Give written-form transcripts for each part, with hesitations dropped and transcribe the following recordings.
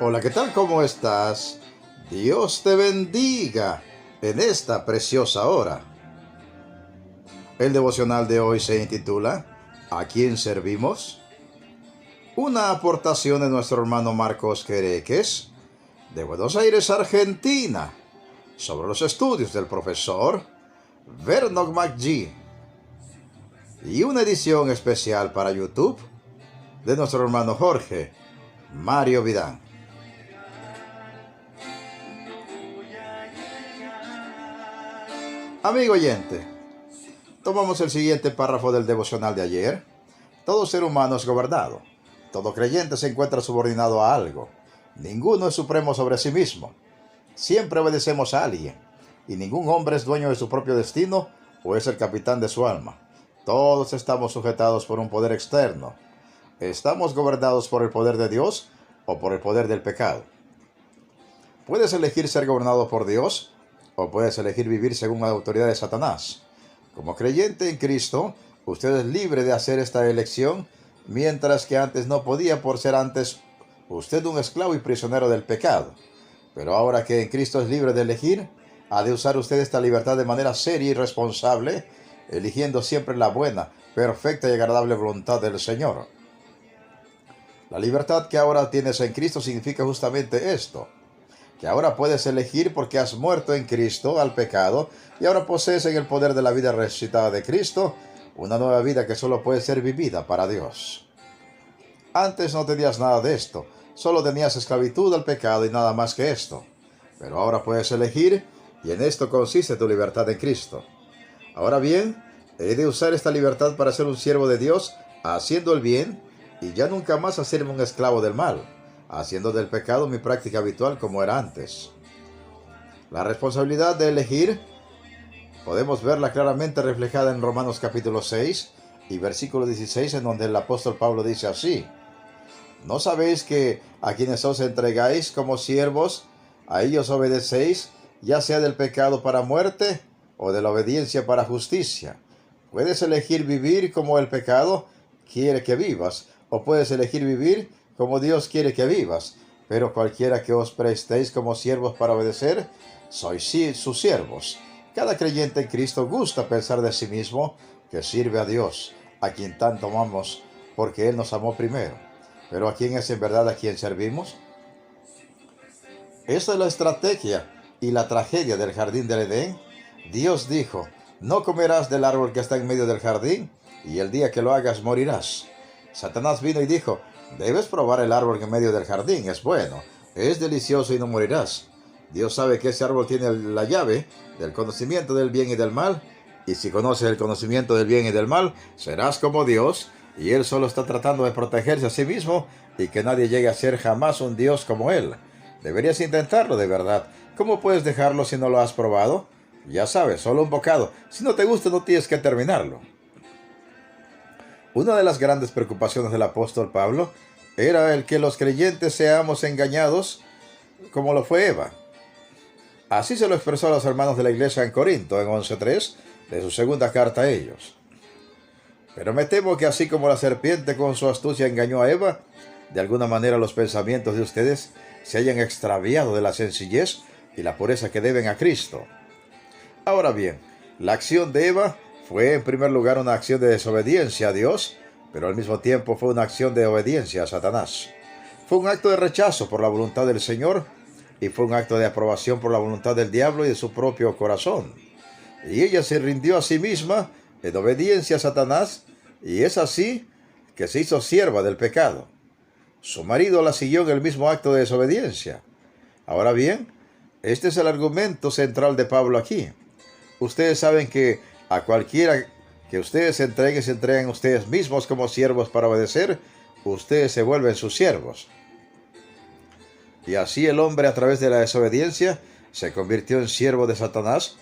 Hola, ¿qué tal? ¿Cómo estás? Dios te bendiga en esta preciosa hora. El devocional de hoy se intitula ¿A quién servimos? Una aportación de nuestro hermano Marcos Quereques, de Buenos Aires, Argentina, sobre los estudios del profesor Vernon McGee, y una edición especial para YouTube de nuestro hermano Jorge Mario Vidán. Amigo oyente, tomamos el siguiente párrafo del devocional de ayer. Todo ser humano es gobernado. Todo creyente se encuentra subordinado a algo. Ninguno es supremo sobre sí mismo. Siempre obedecemos a alguien. Y ningún hombre es dueño de su propio destino o es el capitán de su alma. Todos estamos sujetados por un poder externo. ¿Estamos gobernados por el poder de Dios o por el poder del pecado? Puedes elegir ser gobernado por Dios o puedes elegir vivir según la autoridad de Satanás. Como creyente en Cristo, usted es libre de hacer esta elección, mientras que antes no podía por ser antes usted un esclavo y prisionero del pecado. Pero ahora que en Cristo es libre de elegir, ha de usar usted esta libertad de manera seria y responsable, eligiendo siempre la buena, perfecta y agradable voluntad del Señor. La libertad que ahora tienes en Cristo significa justamente esto, que ahora puedes elegir porque has muerto en Cristo al pecado y ahora posees en el poder de la vida resucitada de Cristo una nueva vida que solo puede ser vivida para Dios. Antes no tenías nada de esto, solo tenías esclavitud al pecado y nada más que esto. Pero ahora puedes elegir y en esto consiste tu libertad en Cristo. Ahora bien, he de usar esta libertad para ser un siervo de Dios, haciendo el bien y ya nunca más hacerme un esclavo del mal, haciendo del pecado mi práctica habitual como era antes. La responsabilidad de elegir podemos verla claramente reflejada en Romanos capítulo 6 y versículo 16, en donde el apóstol Pablo dice así: ¿No sabéis que a quienes os entregáis como siervos, a ellos obedecéis, ya sea del pecado para muerte o de la obediencia para justicia? Puedes elegir vivir como el pecado quiere que vivas, o puedes elegir vivir como Dios quiere que vivas. Pero cualquiera que os prestéis como siervos para obedecer, sois sus siervos. Cada creyente en Cristo gusta pensar de sí mismo que sirve a Dios, a quien tanto amamos, porque Él nos amó primero. Pero ¿a quién es en verdad a quien servimos? Esta es la estrategia y la tragedia del jardín del Edén. Dios dijo: no comerás del árbol que está en medio del jardín, y el día que lo hagas morirás. Satanás vino y dijo: debes probar el árbol en medio del jardín, es bueno, es delicioso y no morirás. Dios sabe que ese árbol tiene la llave del conocimiento del bien y del mal, y si conoces el conocimiento del bien y del mal, serás como Dios, y Él solo está tratando de protegerse a sí mismo y que nadie llegue a ser jamás un Dios como Él. Deberías intentarlo de verdad. ¿Cómo puedes dejarlo si no lo has probado? Ya sabes, solo un bocado. Si no te gusta, no tienes que terminarlo. Una de las grandes preocupaciones del apóstol Pablo era el que los creyentes seamos engañados como lo fue Eva. Así se lo expresó a los hermanos de la iglesia en Corinto en 11:3 de su segunda carta a ellos. Pero me temo que así como la serpiente con su astucia engañó a Eva, de alguna manera los pensamientos de ustedes se hayan extraviado de la sencillez y la pureza que deben a Cristo. Ahora bien, la acción de Eva fue en primer lugar una acción de desobediencia a Dios, pero al mismo tiempo fue una acción de obediencia a Satanás. Fue un acto de rechazo por la voluntad del Señor y fue un acto de aprobación por la voluntad del diablo y de su propio corazón. Y ella se rindió a sí misma en obediencia a Satanás, y es así que se hizo sierva del pecado. Su marido la siguió en el mismo acto de desobediencia. Ahora bien, este es el argumento central de Pablo aquí. Ustedes saben que a cualquiera que ustedes se entreguen ustedes mismos como siervos para obedecer, ustedes se vuelven sus siervos. Y así el hombre, a través de la desobediencia, se convirtió en siervo de Satanás.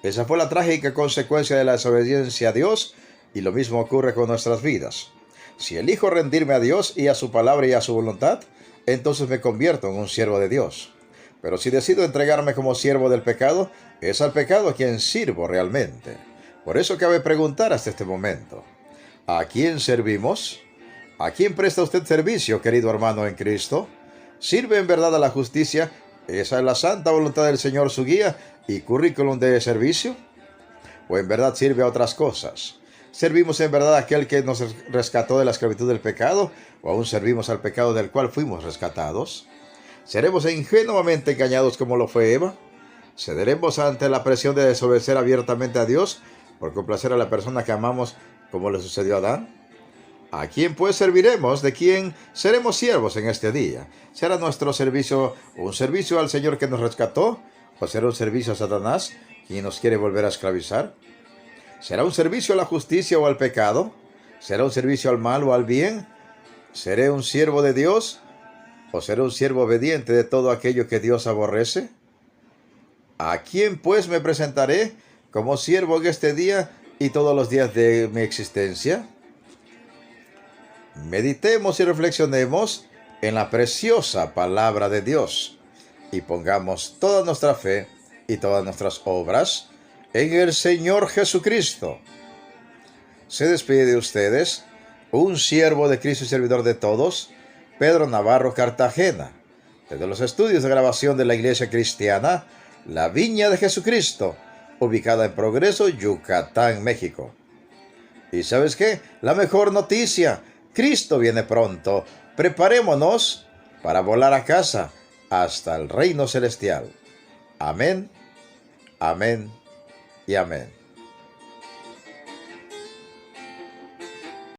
Esa fue la trágica consecuencia de la desobediencia a Dios, y lo mismo ocurre con nuestras vidas. Si elijo rendirme a Dios y a su palabra y a su voluntad, entonces me convierto en un siervo de Dios. Pero si decido entregarme como siervo del pecado, es al pecado a quien sirvo realmente. Por eso cabe preguntar hasta este momento: ¿a quién servimos? ¿A quién presta usted servicio, querido hermano en Cristo? ¿Sirve en verdad a la justicia? ¿Esa es la santa voluntad del Señor su guía y currículum de servicio? ¿O en verdad sirve a otras cosas? ¿Servimos en verdad a aquel que nos rescató de la esclavitud del pecado? ¿O aún servimos al pecado del cual fuimos rescatados? ¿Seremos ingenuamente engañados como lo fue Eva? ¿Cederemos ante la presión de desobedecer abiertamente a Dios por complacer a la persona que amamos como le sucedió a Adán? ¿A quién pues serviremos? ¿De quién seremos siervos en este día? ¿Será nuestro servicio un servicio al Señor que nos rescató? ¿O será un servicio a Satanás, quien nos quiere volver a esclavizar? ¿Será un servicio a la justicia o al pecado? ¿Será un servicio al mal o al bien? ¿Seré un siervo de Dios? ¿O seré un siervo obediente de todo aquello que Dios aborrece? ¿A quién pues me presentaré como siervo en este día y todos los días de mi existencia? Meditemos y reflexionemos en la preciosa palabra de Dios y pongamos toda nuestra fe y todas nuestras obras en el Señor Jesucristo. Se despide de ustedes un siervo de Cristo y servidor de todos, Pedro Navarro Cartagena, desde los estudios de grabación de la Iglesia Cristiana La Viña de Jesucristo, ubicada en Progreso, Yucatán, México. ¿Y sabes qué? La mejor noticia: Cristo viene pronto. Preparémonos para volar a casa hasta el reino celestial. Amén, amén y amén.